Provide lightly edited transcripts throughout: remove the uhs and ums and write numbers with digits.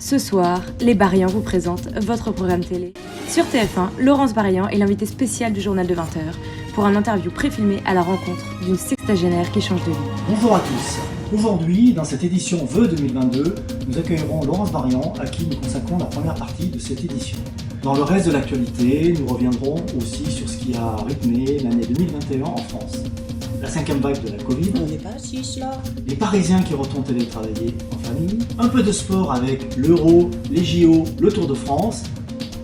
Ce soir, les Barians vous présentent votre programme télé. Sur TF1, Laurence Barian est l'invitée spéciale du journal de 20h pour un interview préfilmé à la rencontre d'une sextagénaire qui change de vie. Bonjour à tous. Aujourd'hui, dans cette édition Vœux 2022, nous accueillerons Laurence Barian, à qui nous consacrons la première partie de cette édition. Dans le reste de l'actualité, nous reviendrons aussi sur ce qui a rythmé l'année 2021 en France. La 5e vague de la Covid, on n'est pas 6 là. Les Parisiens qui retournent télétravailler en famille, un peu de sport avec l'Euro, les JO, le Tour de France,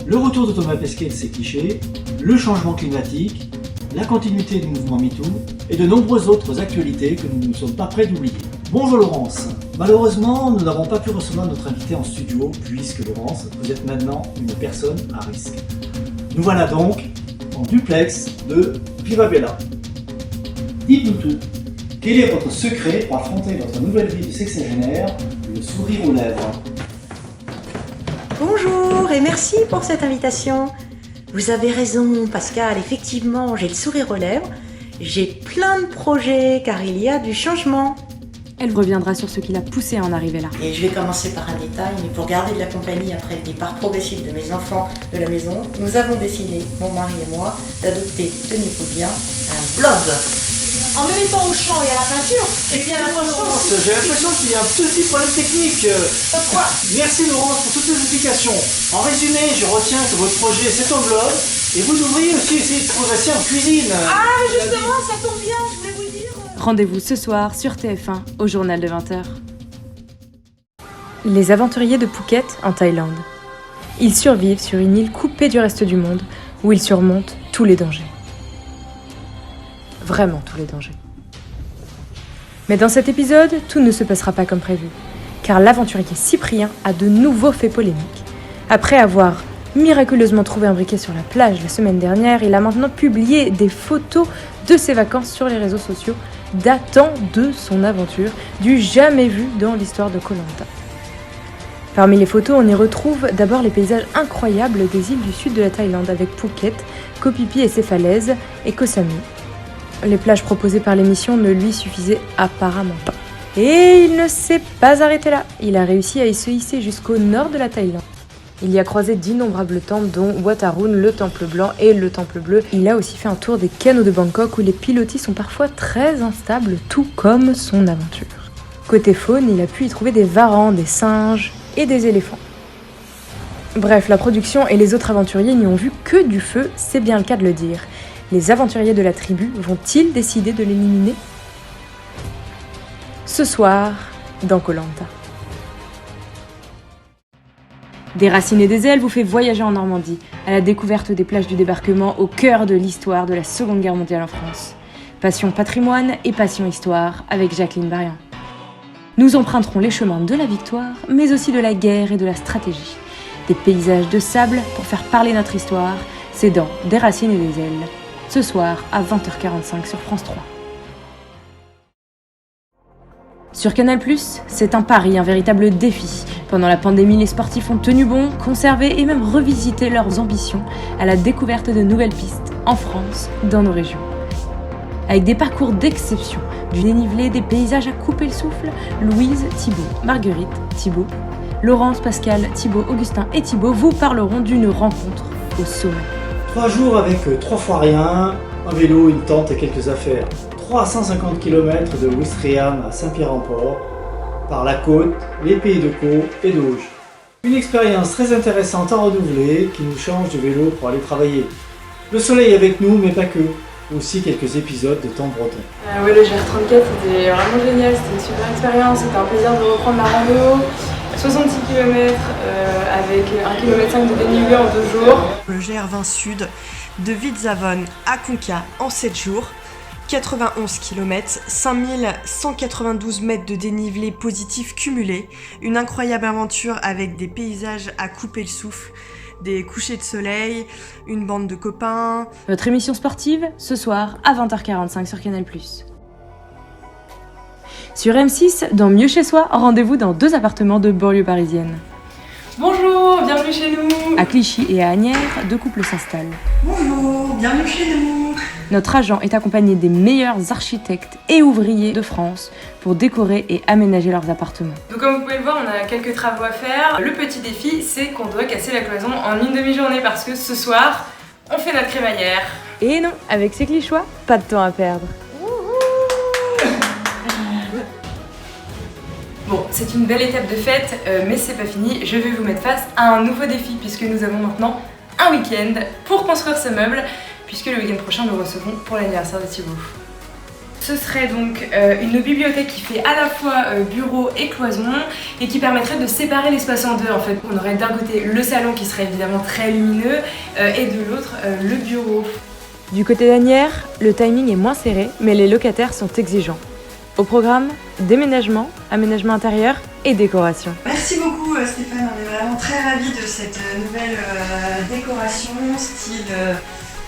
le retour de Thomas Pesquet et de ses clichés, le changement climatique, la continuité du mouvement MeToo et de nombreuses autres actualités que nous ne sommes pas prêts d'oublier. Bonjour Laurence. Malheureusement, nous n'avons pas pu recevoir notre invité en studio puisque Laurence, vous êtes maintenant une personne à risque. Nous voilà donc en duplex de Viva Bella. Dites-nous tout. Quel est votre secret pour affronter votre nouvelle vie de sexagénaire, le sourire aux lèvres? Bonjour et merci pour cette invitation. Vous avez raison Pascal, effectivement j'ai le sourire aux lèvres. J'ai plein de projets car il y a du changement. Elle reviendra sur ce qui l'a poussée à en arriver là. Et je vais commencer par un détail, mais pour garder de la compagnie après le départ progressif de mes enfants de la maison, nous avons décidé, mon mari et moi, d'adopter, tenez-vous bien, un blog. En me mettant au champ et à la peinture, Eh bien, Laurence, j'ai l'impression qu'il y a un petit problème technique. Quoi? Merci Laurence pour toutes ces explications. En résumé, je retiens que votre projet c'est un blog et vous devriez aussi essayer de progresser en cuisine. Ah, justement, ça tombe bien, je voulais vous dire. Rendez-vous ce soir sur TF1 au journal de 20h. Les aventuriers de Phuket en Thaïlande. Ils survivent sur une île coupée du reste du monde où ils surmontent tous les dangers. Vraiment tous les dangers. Mais dans cet épisode, tout ne se passera pas comme prévu, car l'aventurier Cyprien a de nouveau fait polémique. Après avoir miraculeusement trouvé un briquet sur la plage la semaine dernière, il a maintenant publié des photos de ses vacances sur les réseaux sociaux datant de son aventure, du jamais vu dans l'histoire de Koh Lanta. Parmi les photos, on y retrouve d'abord les paysages incroyables des îles du sud de la Thaïlande avec Phuket, Koh Phi Phi et ses falaises, et Koh Samui. Les plages proposées par l'émission ne lui suffisaient apparemment pas. Et il ne s'est pas arrêté là. Il a réussi à se hisser jusqu'au nord de la Thaïlande. Il y a croisé d'innombrables temples dont Wat Arun, le temple blanc et le temple bleu. Il a aussi fait un tour des canaux de Bangkok où les pilotis sont parfois très instables, tout comme son aventure. Côté faune, il a pu y trouver des varans, des singes et des éléphants. Bref, la production et les autres aventuriers n'y ont vu que du feu, c'est bien le cas de le dire. Les aventuriers de la tribu vont-ils décider de l'éliminer? Ce soir, dans Koh Lanta. Des racines et des ailes vous fait voyager en Normandie, à la découverte des plages du débarquement au cœur de l'histoire de la Seconde Guerre mondiale en France. Passion patrimoine et passion histoire avec Jacqueline Barian. Nous emprunterons les chemins de la victoire, mais aussi de la guerre et de la stratégie. Des paysages de sable pour faire parler notre histoire, c'est dans Des racines et des ailes. Ce soir à 20h45 sur France 3. Sur Canal+, c'est un pari, un véritable défi. Pendant la pandémie, les sportifs ont tenu bon, conservé et même revisité leurs ambitions à la découverte de nouvelles pistes en France, dans nos régions. Avec des parcours d'exception, du dénivelé, des paysages à couper le souffle, Louise, Thibaut, Marguerite, Thibaut, Laurence, Pascal, Thibaut, Augustin et Thibaut vous parleront d'une rencontre au sommet. 3 jours avec 3 fois rien, un vélo, une tente et quelques affaires. 350 km de Ouistreham à Saint-Pierre-en-Port, par la côte, les pays de Caux et d'Auge. Une expérience très intéressante à renouveler qui nous change de vélo pour aller travailler. Le soleil avec nous, mais pas que. Aussi quelques épisodes de temps breton. Oui, le GR34 c'était vraiment génial, c'était une super expérience, c'était un plaisir de reprendre la rando. 66 km avec 1,5 km de dénivelé en 2 jours. Le GR20 Sud de Witzavon à Konka en 7 jours. 91 km, 5192 mètres de dénivelé positif cumulé. Une incroyable aventure avec des paysages à couper le souffle, des couchers de soleil, une bande de copains. Votre émission sportive, ce soir à 20h45 sur Canal+. Sur M6, dans Mieux chez soi, rendez-vous dans 2 appartements de banlieue parisienne. Bonjour, bienvenue chez nous. À Clichy et à Asnières, 2 couples s'installent. Bonjour, bienvenue chez nous. Notre agent est accompagné des meilleurs architectes et ouvriers de France pour décorer et aménager leurs appartements. Donc comme vous pouvez le voir, on a quelques travaux à faire. Le petit défi, c'est qu'on doit casser la cloison en une demi-journée parce que ce soir, on fait notre crémaillère. Et non, avec ces clichois, pas de temps à perdre. Bon, c'est une belle étape de fête, mais c'est pas fini. Je vais vous mettre face à un nouveau défi puisque nous avons maintenant un week-end pour construire ce meuble, puisque le week-end prochain nous recevons pour l'anniversaire de Thibaut. Ce serait donc une bibliothèque qui fait à la fois bureau et cloison et qui permettrait de séparer l'espace en deux en fait. On aurait d'un côté le salon qui serait évidemment très lumineux et de l'autre le bureau. Du côté d'Anières, le timing est moins serré, mais les locataires sont exigeants. Au programme, déménagement, aménagement intérieur et décoration. Merci beaucoup Stéphane, on est vraiment très ravis de cette nouvelle décoration style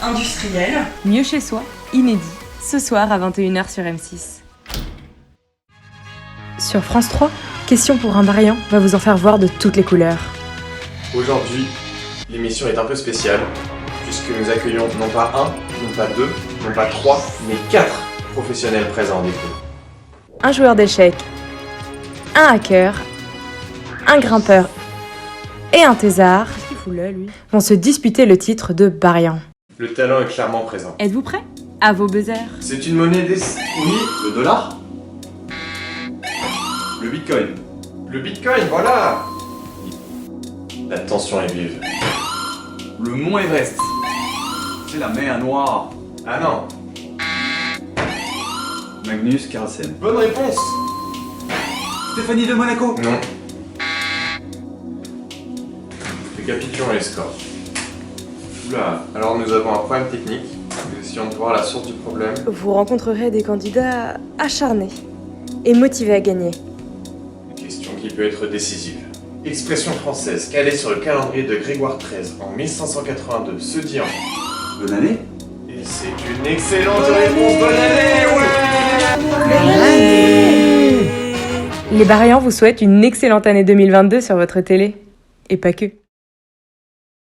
industriel. Mieux chez soi, inédit, ce soir à 21h sur M6. Sur France 3, Question pour un variant va vous en faire voir de toutes les couleurs. Aujourd'hui, l'émission est un peu spéciale, puisque nous accueillons non pas un, non pas deux, non pas trois, mais 4 professionnels présents en découverte. Un joueur d'échecs, un hacker, un grimpeur et un thésard vont se disputer le titre de Variant. Le talent est clairement présent. Êtes-vous prêts? À vos buzzers. C'est une monnaie des... Oui, le dollar. Le bitcoin. Le bitcoin, voilà. La tension est vive. Le mont Everest. C'est la mer Noire. Ah non. Magnus Carlsen. Bonne réponse. Stéphanie de Monaco. Non. Récapitulons les scores. Oula, alors nous avons un problème technique. Nous essayons de voir la source du problème. Vous rencontrerez des candidats acharnés et motivés à gagner. Une question qui peut être décisive. Expression française calée sur le calendrier de Grégoire XIII en 1582 se dit en... Bonne année. Et c'est une excellente réponse. Bonne année, Les Variants vous souhaitent une excellente année 2022 sur votre télé. Et pas que.